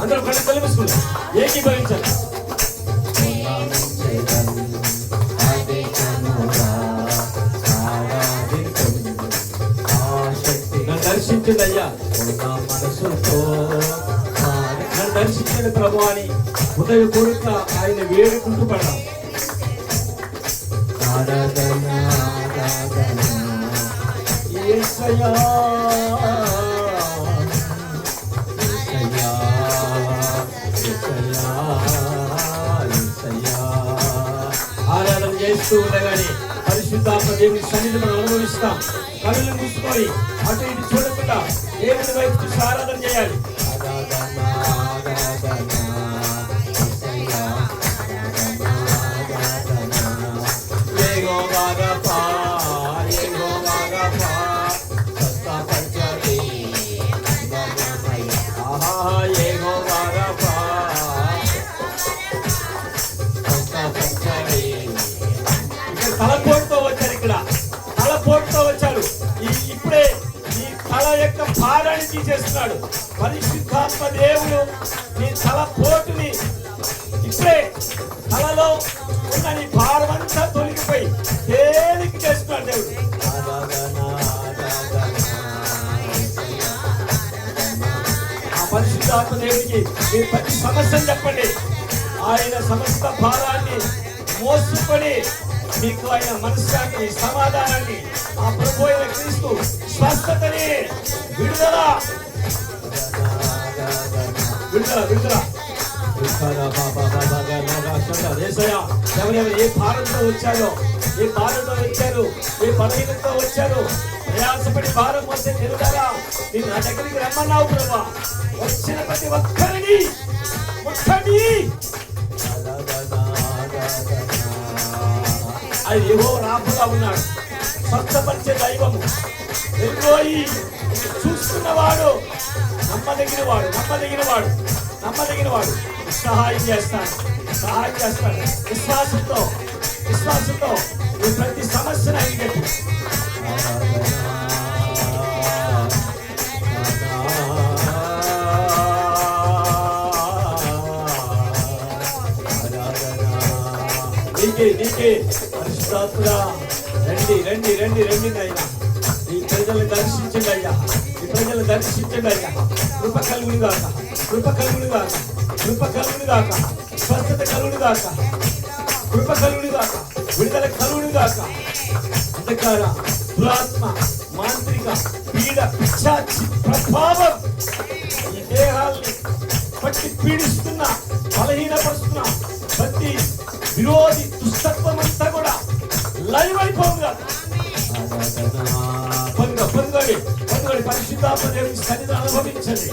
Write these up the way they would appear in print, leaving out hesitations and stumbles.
అందరూ కళ్ళు కలిపేసుకున్నారు, ఏకీభవించాలి. నన్ను దర్శించండి అయ్యా, మనసుతో నన్ను దర్శించండి ప్రభు అని హృదయపూర్వక ఆయన వేడుకుంటూ పడ్డాం. ఆరాధన చేస్తూ ఉండగానే పరిశుద్ధాత్మ దేవుని సన్నిధి మనం అనుభవిస్తాం. కళ్ళు మూసుకొని అటు ఇటు చూడకుండా దేవుని వైపు చూసి ఆరాధన చేయాలి. తలపోటుతో వచ్చారు, ఇక్కడ తలపోటుతో వచ్చారు. ఇప్పుడే నీ తల యొక్క భారాన్ని తీసేస్తున్నాడు పరిశుద్ధాత్మ దేవుడు. నీ తలపోటుని ఇప్పుడే తలలో ఉన్న నీ భారం అంతా తొలగిపోయి తేలిక చేస్తున్నాడు దేవుడు. ఆ పరిశుద్ధాత్మ దేవుడికి మీ ప్రతి సమస్యను చెప్పండి. ఆయన సమస్త భారాన్ని మోసుకొని మీకు ఆయన మనశ్శాంతిని, సమాధానాన్ని, ఆ ప్రభు అయిన క్రీస్తు స్వస్థతని, విడుదల విడుదల విడుదల. ఎవరెవరు ఏ భారంతో వచ్చారో, ఏ భారంతో వచ్చారు, ఏ బలహీనతో వచ్చారు, ప్రయాసపడి భారం వస్తే తిరుగుతారా, నేను నా దగ్గరికి రమ్మన్నావు ప్రభా. వచ్చిన ప్రతి ఒక్కరిని ముట్టండి. అది ఏవో రాపుగా ఉన్నాడు, స్వస్థపరిచే దైవము. ఎన్నోయి చూస్తున్నవాడు, నమ్మదగినవాడు, నమ్మదగినవాడు, నమ్మదగినవాడు. సహాయం చేస్తాడు, సహాయం చేస్తాడు. విశ్వాసంతో, విశ్వాసంతో నువ్వు ప్రతి సమస్యను అడిగేట్టు. నీకే పరిశుద్ధాత్ముడా, రండి రండి రండి రండి నాయనా. ఈ ప్రజలను దర్శించండి అయ్యా, ఈ ప్రజలను దర్శించండి అయ్యా. కృప కలుగును గాక, కృప కలుగును గాక, కృప కలుగును గాక, స్వస్థత కలుగును గాక, కృప కలుగును గాక, విడుదల కలుగును గాక. అంధకార, దురాత్మ, మాంత్రిక, పీడ, పిశాచి ప్రభావం ఈ దేహాల్ని పట్టి పీడిస్తున్న, బలహీనపరుస్తున్న ప్రతి విరోధి దుష్టత్వం అంతా కూడా లైవ్ అయిపోగా పొందగడి పొందగడి పరిశుద్ధాత్మ దేవుని సన్నిధిని అనుభవించండి.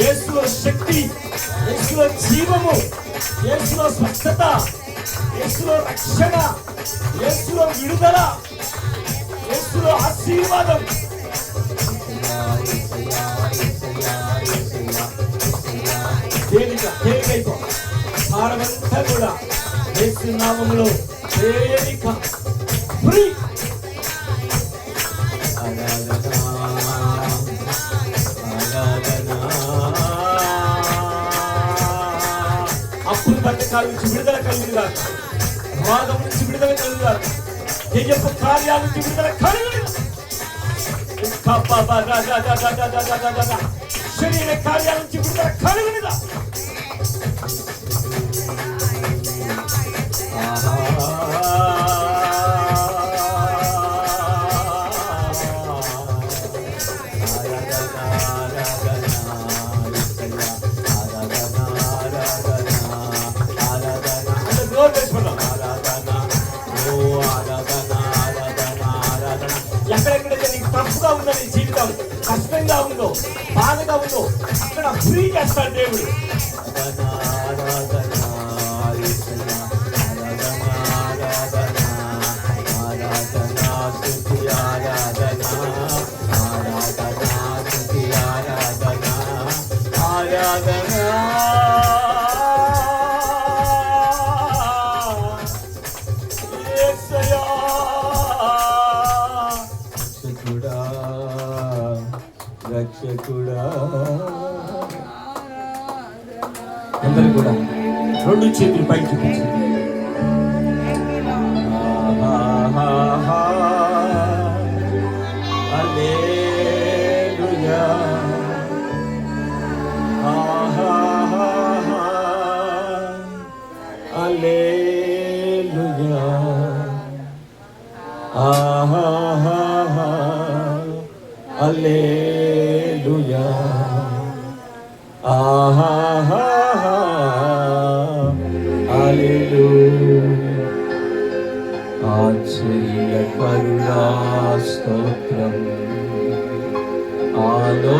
యేసులో శక్తి, యేసులో జీవము, యేసులో స్వచ్ఛత, యేసులో రక్షణ, యేసులో విడుదల, యేసులో ఆశీర్వాదం. తేలికైపో భారమంతా కూడా యేసు నామములో తేలిక ఫ్రీ. అప్పుల పథకాల నుంచి విడుదల కలుగుగా, వాదం నుంచి విడుదల కలుగుగా, దెయ్యపు కార్యాల నుంచి విడుదల కలుగుగా, శరీర కార్యాల నుంచి విడుదల కలుగుగా. ఎక్కడెక్కడైతే నీకు తప్పుగా ఉందో, నీ జీవితం కష్టంగా ఉందో, బాధగా ఉందో, అక్కడ ఫ్రీ చేస్తాడు దేవుడు. ఆరాధన రక్షకుడా. అందరూ కూడా రెండు చేతులు పైకి చూపించండి. హల్లెలూయా, హల్లెలూయా, హల్లెలూయా, ఆశ్చర్యకరుణా స్తోత్రం.